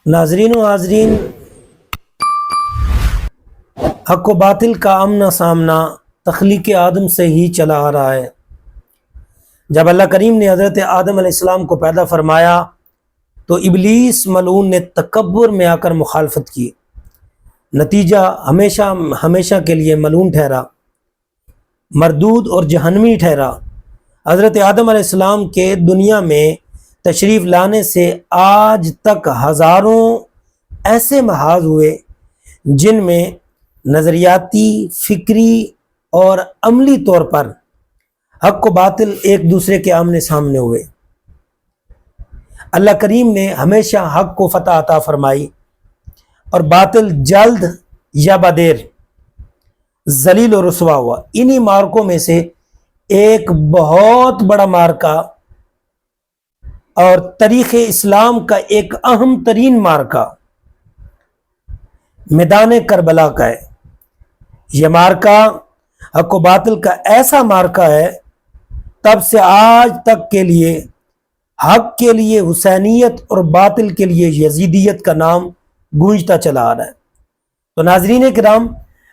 ناظرین و حاضرین، حق و باطل کا آمنا سامنا تخلیق آدم سے ہی چلا آ رہا ہے۔ جب اللہ کریم نے حضرت آدم علیہ السلام کو پیدا فرمایا تو ابلیس ملعون نے تکبر میں آ کر مخالفت کی، نتیجہ ہمیشہ کے لیے ملعون ٹھہرا، مردود اور جہنمی ٹھہرا۔ حضرت آدم علیہ السلام کے دنیا میں تشریف لانے سے آج تک ہزاروں ایسے محاذ ہوئے جن میں نظریاتی، فکری اور عملی طور پر حق و باطل ایک دوسرے کے آمنے سامنے ہوئے۔ اللہ کریم نے ہمیشہ حق کو فتح عطا فرمائی اور باطل جلد یا بدیر ذلیل و رسوا ہوا۔ انہی مارکوں میں سے ایک بہت بڑا مارکہ اور تاریخ اسلام کا ایک اہم ترین مارکہ میدان کربلا کا ہے۔ یہ مارکہ حق و باطل کا ایسا مارکہ ہے، تب سے آج تک کے لیے حق کے لیے حسینیت اور باطل کے لیے یزیدیت کا نام گونجتا چلا آ رہا ہے۔ تو ناظرین کرام،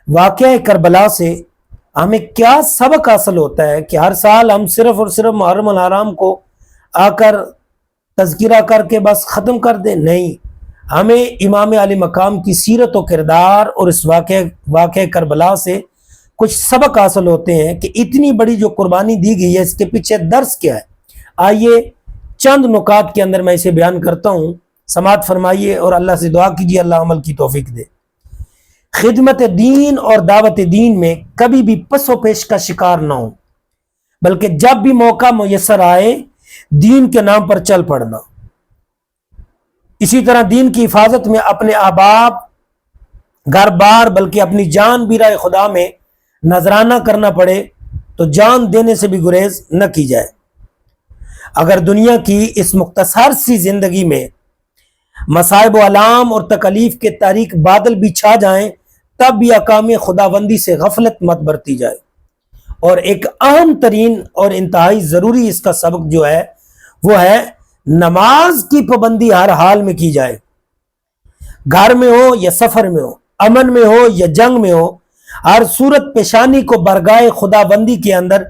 واقعہ کربلا سے ہمیں کیا سبق حاصل ہوتا ہے کہ ہر سال ہم صرف اور صرف محرم الحرام کو آ کر تذکرہ کر کے بس ختم کر دیں؟ نہیں، ہمیں امام علی مقام کی سیرت و کردار اور اس واقعہ کربلا سے کچھ سبق حاصل ہوتے ہیں کہ اتنی بڑی جو قربانی دی گئی ہے، اس کے پیچھے درس کیا ہے۔ آئیے چند نکات کے اندر میں اسے بیان کرتا ہوں، سماعت فرمائیے اور اللہ سے دعا کیجیے اللہ عمل کی توفیق دے۔ خدمت دین اور دعوت دین میں کبھی بھی پس و پیش کا شکار نہ ہو، بلکہ جب بھی موقع میسر آئے دین کے نام پر چل پڑنا۔ اسی طرح دین کی حفاظت میں اپنے احباب، گھر بار، بلکہ اپنی جان بھی راہ خدا میں نذرانہ کرنا پڑے تو جان دینے سے بھی گریز نہ کی جائے۔ اگر دنیا کی اس مختصر سی زندگی میں مصائب و علام اور تکلیف کے تاریک بادل بھی چھا جائیں تب بھی احکام خداوندی سے غفلت مت برتی جائے۔ اور ایک اہم ترین اور انتہائی ضروری اس کا سبق جو ہے وہ ہے نماز کی پابندی ہر حال میں کی جائے، گھر میں ہو یا سفر میں ہو، امن میں ہو یا جنگ میں ہو، ہر صورت پیشانی کو برگاہ خداوندی کے اندر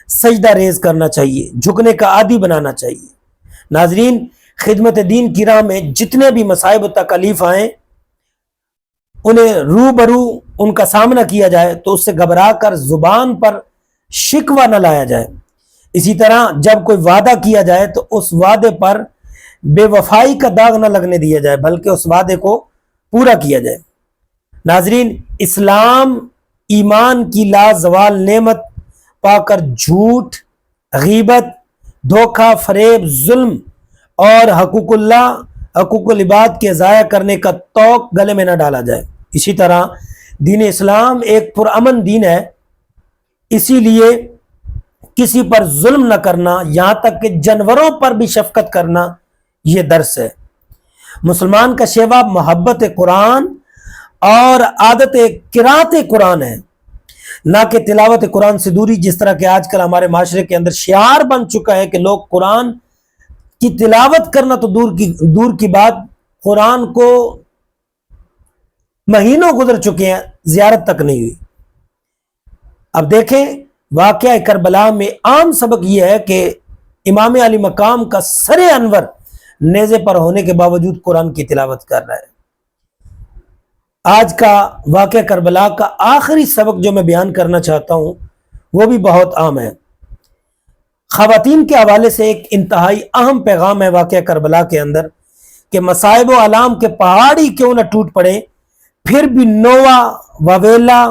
سجدہ ریز کرنا چاہیے، جھکنے کا عادی بنانا چاہیے۔ ناظرین، خدمت دین کی راہ میں جتنے بھی مصائب و تکلیف آئیں انہیں روبرو ان کا سامنا کیا جائے تو اس سے گھبرا کر زبان پر شکوہ نہ لایا جائے۔ اسی طرح جب کوئی وعدہ کیا جائے تو اس وعدے پر بے وفائی کا داغ نہ لگنے دیا جائے، بلکہ اس وعدے کو پورا کیا جائے۔ ناظرین، اسلام ایمان کی لازوال نعمت پا کر جھوٹ، غیبت، دھوکہ، فریب، ظلم اور حقوق اللہ، حقوق العباد کے ضائع کرنے کا توق گلے میں نہ ڈالا جائے۔ اسی طرح دین اسلام ایک پرامن دین ہے، اسی لیے کسی پر ظلم نہ کرنا، یہاں تک کہ جانوروں پر بھی شفقت کرنا، یہ درس ہے۔ مسلمان کا شیوا محبت قرآن اور عادت قرات قرآن ہے، نہ کہ تلاوت قرآن سے دوری، جس طرح کہ آج کل ہمارے معاشرے کے اندر شعار بن چکا ہے کہ لوگ قرآن کی تلاوت کرنا تو دور کی بات، قرآن کو مہینوں گزر چکے ہیں، زیارت تک نہیں ہوئی۔ اب دیکھیں واقعہ کربلا میں عام سبق یہ ہے کہ امام علی مقام کا سر انور نیزے پر ہونے کے باوجود قرآن کی تلاوت کر رہا ہے۔ آج کا واقعہ کربلا کا آخری سبق جو میں بیان کرنا چاہتا ہوں وہ بھی بہت عام ہے۔ خواتین کے حوالے سے ایک انتہائی اہم پیغام ہے واقعہ کربلا کے اندر کہ مصائب و علام کے پہاڑی کیوں نہ ٹوٹ پڑے، پھر بھی نووا، وویلا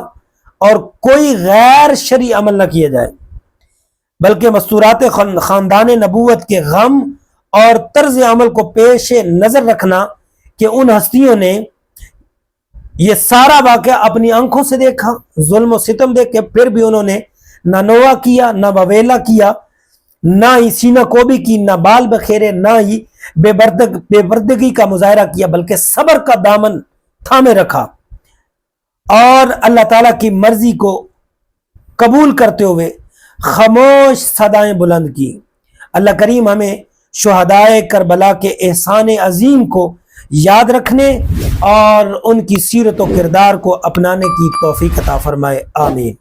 اور کوئی غیر شرعی عمل نہ کیا جائے، بلکہ مستورات خاندان نبوت کے غم اور طرز عمل کو پیش نظر رکھنا کہ ان ہستیوں نے یہ سارا واقعہ اپنی آنکھوں سے دیکھا، ظلم و ستم دیکھ کے پھر بھی انہوں نے نہ نووا کیا، نہ وویلا کیا، نہ ہی سینہ کوبی کی، نہ بال بخیرے، نہ ہی بے پردگی کا مظاہرہ کیا، بلکہ صبر کا دامن تھامے رکھا اور اللہ تعالیٰ کی مرضی کو قبول کرتے ہوئے خاموش صدائیں بلند کی۔ اللہ کریم ہمیں شہدائے کربلا کے احسان عظیم کو یاد رکھنے اور ان کی سیرت و کردار کو اپنانے کی توفیق عطا فرمائے، آمین۔